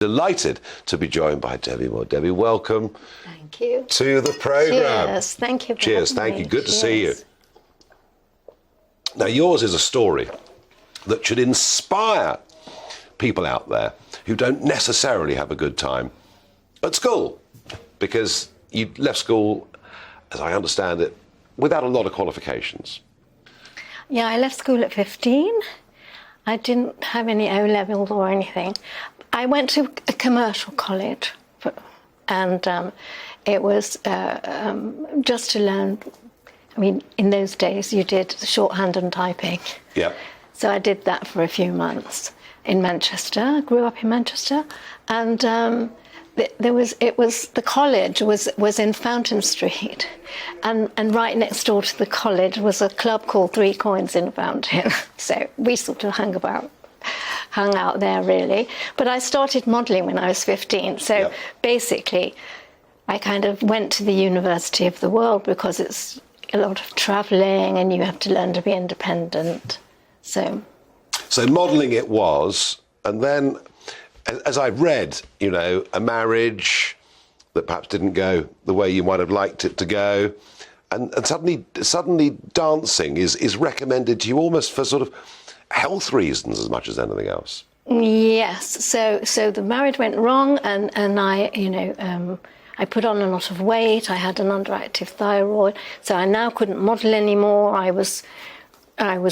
Delighted to be joined by Debbie Moore. Debbie, welcome. Thank you. To the programme. Cheers. Thank you. Cheers. Thank you. Good to see you. Now, yours is a story that should inspire people out there who don't necessarily have a good time at school, because you left school, as I understand it, without a lot of qualifications. Yeah, I left school at 15. I didn't have any O-levels or anything. I went to a commercial college, and it was just to learn. I mean, in those days, you did shorthand and typing. Yeah. So I did that for a few months in Manchester. I grew up in Manchester, and the college was in Fountain Street, and right next door to the college was a club called 3 Coins in Fountain. So we sort of hung out there, really. But I started modelling when I was 15. So Yep. basically, I kind of went to the University of the World because it's a lot of travelling and you have to learn to be independent. So modelling it was, and then, as I've read, you know, a marriage that perhaps didn't go the way you might have liked it to go, and suddenly dancing is recommended to you almost for sort of health reasons as much as anything else. yes, so the marriage went wrong, and I, I put on a lot of weight. I had an underactive thyroid, so I now couldn't model anymore. I was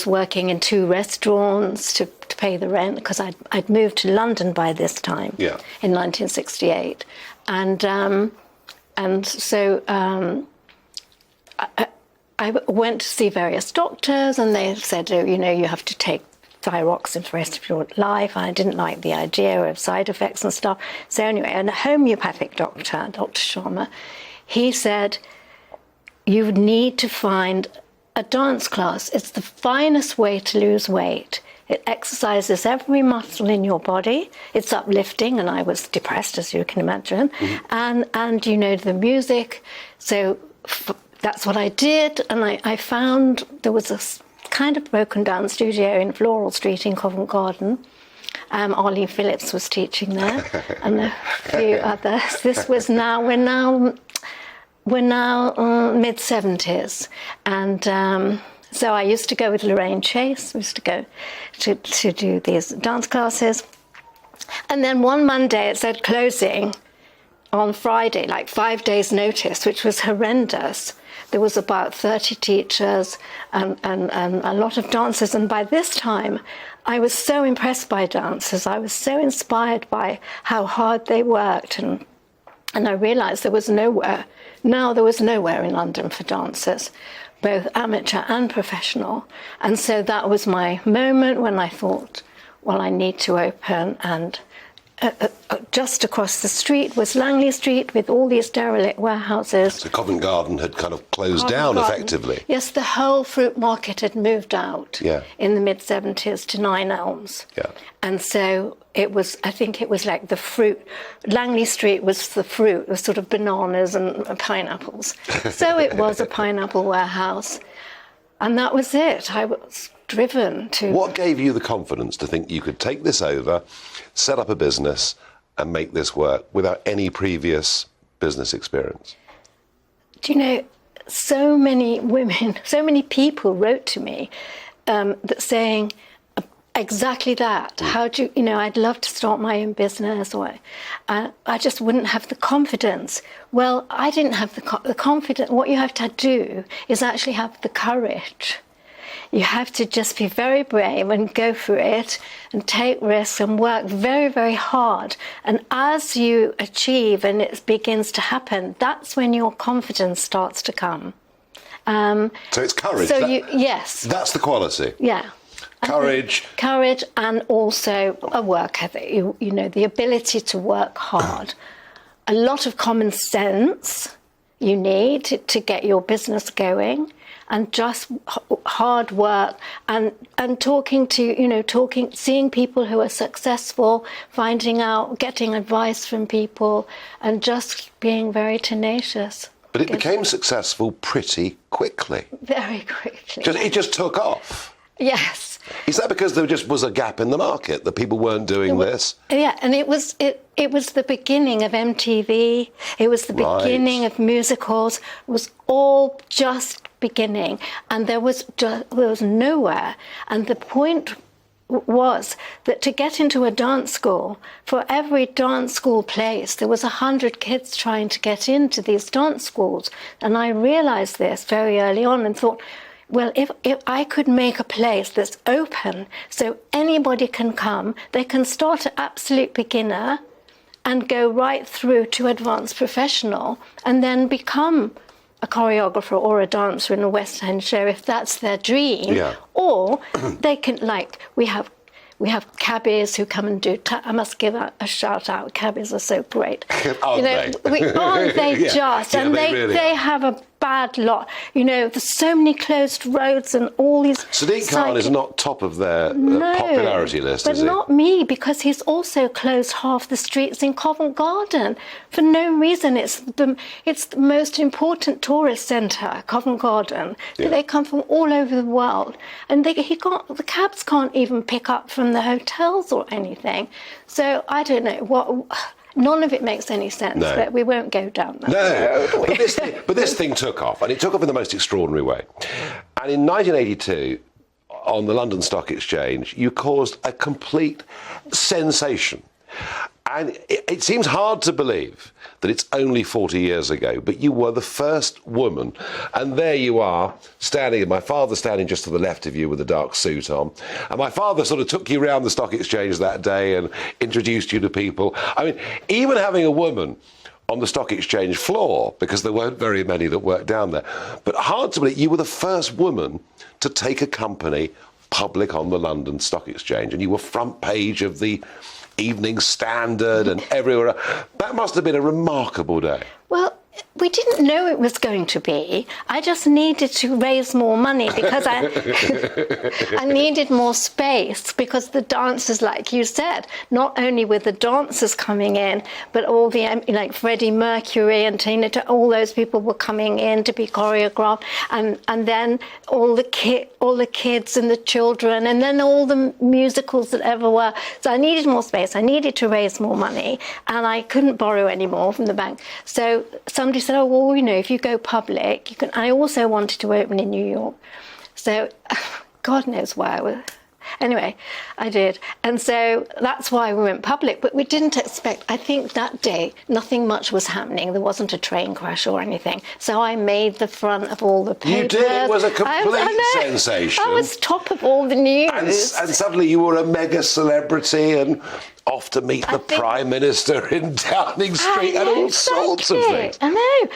working in 2 restaurants to pay the rent, because I'd moved to London by this time, Yeah. in 1968, and so I went to see various doctors, and they said, oh, you have to take thyroxine for the rest of your life. I didn't like the idea of side effects and stuff. So anyway, a homeopathic doctor, Dr. Sharma, he said, you need to find a dance class. It's the finest way to lose weight. It exercises every muscle in your body. It's uplifting, and I was depressed, as you can imagine. Mm-hmm. And the music. So that's what I did, and I found there was a kind of broken down studio in Floral Street in Covent Garden. Ollie Phillips was teaching there, and a few others. This was we're now mid-70s, and so I used to go with Lorraine Chase. We used to go to do these dance classes, and then one Monday it said closing on Friday, like 5 days' notice, which was horrendous. There was about 30 teachers and a lot of dancers. And by this time, I was so impressed by dancers. I was so inspired by how hard they worked. And I realised there was nowhere in London for dancers, both amateur and professional. And so that was my moment when I thought, well, I need to open. And just across the street was Langley Street with all these derelict warehouses. So Covent Garden had kind of closed down effectively. Yes, the whole fruit market had moved out in the mid-70s to 9 Elms. Yeah. And so I think it was like the fruit. Langley Street was the fruit, it was sort of bananas and pineapples. So it was a pineapple warehouse. And that was it. I was driven to... What gave you the confidence to think you could take this over, set up a business and make this work without any previous business experience? Do you know, so many women, so many people wrote to me that saying exactly that. How do you, I'd love to start my own business, or I just wouldn't have the confidence. Well, I didn't have the confidence. What you have to do is actually have the courage. You have to just be very brave and go for it and take risks and work very, very hard. And as you achieve and it begins to happen, that's when your confidence starts to come. So it's courage. Yes. That's the quality. Yeah. Courage. Courage, and also a work ethic, the ability to work hard. A lot of common sense you need to get your business going, and just hard work and seeing people who are successful, finding out, getting advice from people, and just being very tenacious. But it became successful pretty quickly. Very quickly. It just took off. Yes. dance. Is that because there just was a gap in the market, that people weren't doing this? Yeah, and it was the beginning of MTV. It was the beginning of musicals. It was all just beginning, and there was nowhere. And the point was that to get into a dance school, for every dance school place, there was 100 kids trying to get into these dance schools. And I realized this very early on and thought, well, if I could make a place that's open so anybody can come, they can start at absolute beginner and go right through to advanced professional and then become a choreographer or a dancer in a West End show if that's their dream. Yeah. Or they can, like, we have cabbies who come and do. I must give a shout out. Cabbies are so great. Aren't they? Aren't they Yeah. just? Yeah, And really they have a bad lot. You know, there's so many closed roads and all these. Sadiq Khan is not top of their popularity list, but is he? not me, because he's also closed half the streets in Covent Garden for no reason. It's the most important tourist centre, Covent Garden. Yeah. They come from all over the world, and the cabs can't even pick up from the hotels or anything. So I don't know what. None of it makes any sense, No. but we won't go down that No, road. but this thing took off, and it took off in the most extraordinary way. And in 1982, on the London Stock Exchange, you caused a complete sensation. And it seems hard to believe that it's only 40 years ago, but you were the first woman, and there you are, standing, my father standing just to the left of you with a dark suit on, and my father sort of took you around the stock exchange that day and introduced you to people. I mean, even having a woman on the stock exchange floor, because there weren't very many that worked down there, but hard to believe, you were the first woman to take a company public on the London Stock Exchange, and you were front page of the Evening Standard and everywhere. That must have been a remarkable day. Well, we didn't know it was going to be. I just needed to raise more money because I needed more space, because the dancers, like you said, not only were the dancers coming in, but all the, like Freddie Mercury and Tina, all those people were coming in to be choreographed, and then all the kids and the children, and then all the musicals that ever were. So I needed more space. I needed to raise more money, and I couldn't borrow any more from the bank. So somebody said, oh, well, you know, if you go public, you can. I also wanted to open in New York. So God knows why I was. Anyway, I did. And so that's why we went public. But we didn't expect, I think that day, nothing much was happening. There wasn't a train crash or anything. So I made the front of all the papers. You did? It was a complete sensation. I was top of all the news. And suddenly you were a mega celebrity and off to meet the Prime Minister in Downing Street and all sorts of things. I know.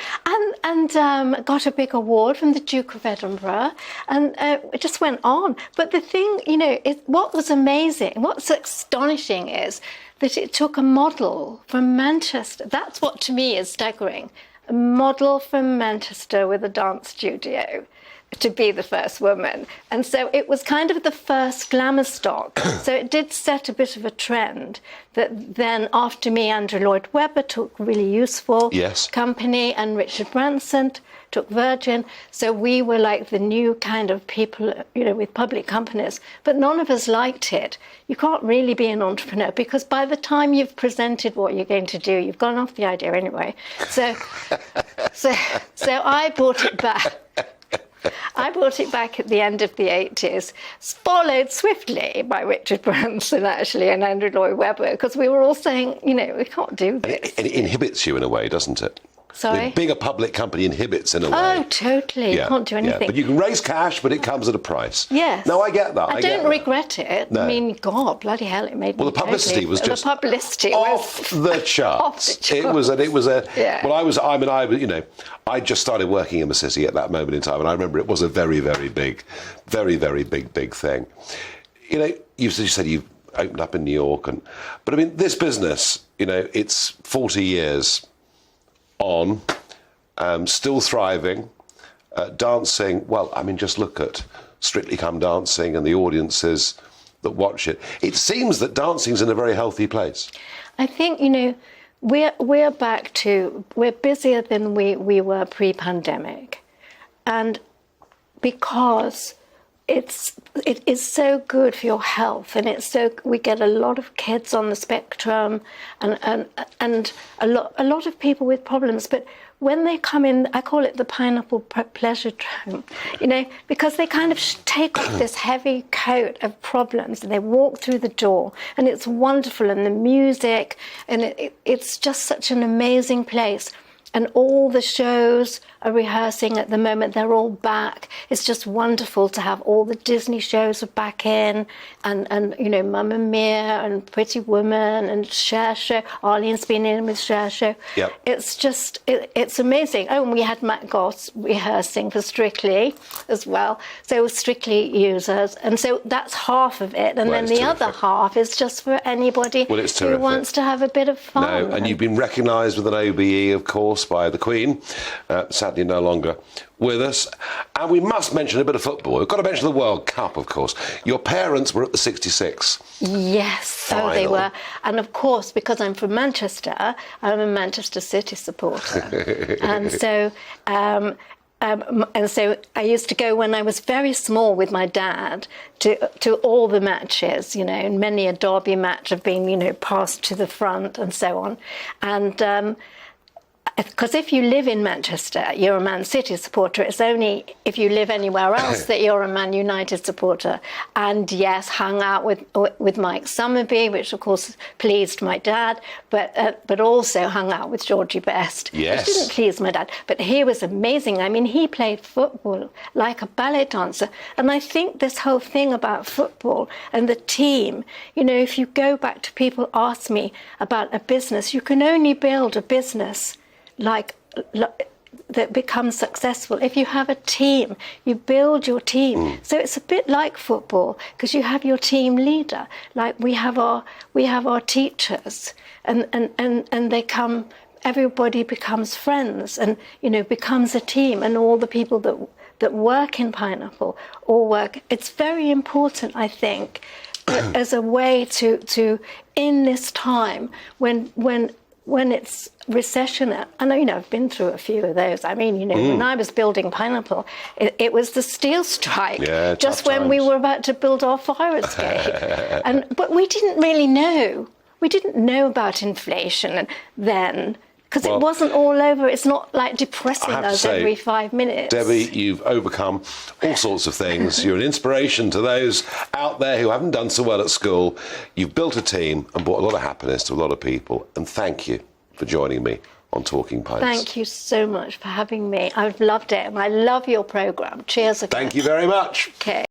And got a big award from the Duke of Edinburgh. And it just went on. But the thing, you know, what was amazing, what's astonishing is that it took a model from Manchester. That's what to me is staggering. A model from Manchester with a dance studio to be the first woman. And so it was kind of the first glamour stock. So it did set a bit of a trend that then after me, Andrew Lloyd Webber took Really Useful Company, and Richard Branson took Virgin. So we were like the new kind of people, you know, with public companies, but none of us liked it. You can't really be an entrepreneur, because by the time you've presented what you're going to do, you've gone off the idea anyway. So I brought it back. I brought it back at the end of the 80s, followed swiftly by Richard Branson, actually, and Andrew Lloyd Webber, because we were all saying, you know, we can't do this. And it inhibits you in a way, doesn't it? Sorry? Being a public company inhibits in a way. Oh, totally. You can't do anything. Yeah. But you can raise cash, but it comes at a price. Yes. No, I get that. I don't regret it. No. I mean, God, bloody hell, it made me. Well, the publicity was just the publicity off the charts. Off the charts. It was a. Yeah. Well, I just started working in the city at that moment in time, and I remember it was a very, very big thing. You know, you said you opened up in New York, but I mean, this business, you know, it's 40 years on. Still thriving, dancing. Well, I mean, just look at Strictly Come Dancing and the audiences that watch it. It seems that dancing's in a very healthy place. I think, you know, we're back to, we're busier than we were pre-pandemic. And because it is so good for your health, and we get a lot of kids on the spectrum, and a lot of people with problems. But when they come in, I call it the pineapple pleasure dome, because they kind of take off this heavy coat of problems and they walk through the door, and it's wonderful, and the music, and it's just such an amazing place. And all the shows are rehearsing at the moment. They're all back. It's just wonderful to have all the Disney shows are back in, and Mamma Mia and Pretty Woman and Cher Show. Arlene's been in with Cher Show. Yep. It's just, it's amazing. Oh, and we had Matt Goss rehearsing for Strictly as well. So Strictly users. And so that's half of it. And then the other half is just for anybody who wants to have a bit of fun. No, and you've been recognised with an OBE, of course, by the Queen, sadly no longer with us. And we must mention a bit of football. We've got to mention the World Cup, of course. Your parents were at the '66. Yes, final. So they were. And of course, because I'm from Manchester, I'm a Manchester City supporter. And so I used to go when I was very small with my dad to all the matches, and many a derby match have been, passed to the front and so on. And because if you live in Manchester, you're a Man City supporter. It's only if you live anywhere else that you're a Man United supporter. And yes, hung out with Mike Summerby, which of course pleased my dad, but also hung out with Georgie Best, yes, which didn't please my dad. But he was amazing. I mean, he played football like a ballet dancer. And I think this whole thing about football and the team, if you go back to people ask me about a business, you can only build a business like that becomes successful if you have a team. You build your team. So it's a bit like football, because you have your team leader. Like we have our teachers, and they come. Everybody becomes friends, and becomes a team. And all the people that work in Pineapple all work. It's very important, I think, as a way to in this time when it's recession, and I've been through a few of those. I mean, when I was building Pineapple, it was the steel strike, just when we were about to build our fire escape. But we didn't really know. We didn't know about inflation then, because it wasn't all over. It's not like depressing us every 5 minutes. Debbie, you've overcome all sorts of things. You're an inspiration to those out there who haven't done so well at school. You've built a team and brought a lot of happiness to a lot of people. And thank you for joining me on Talking Pints. Thank you so much for having me. I've loved it, and I love your programme. Cheers again. Thank you very much. Okay.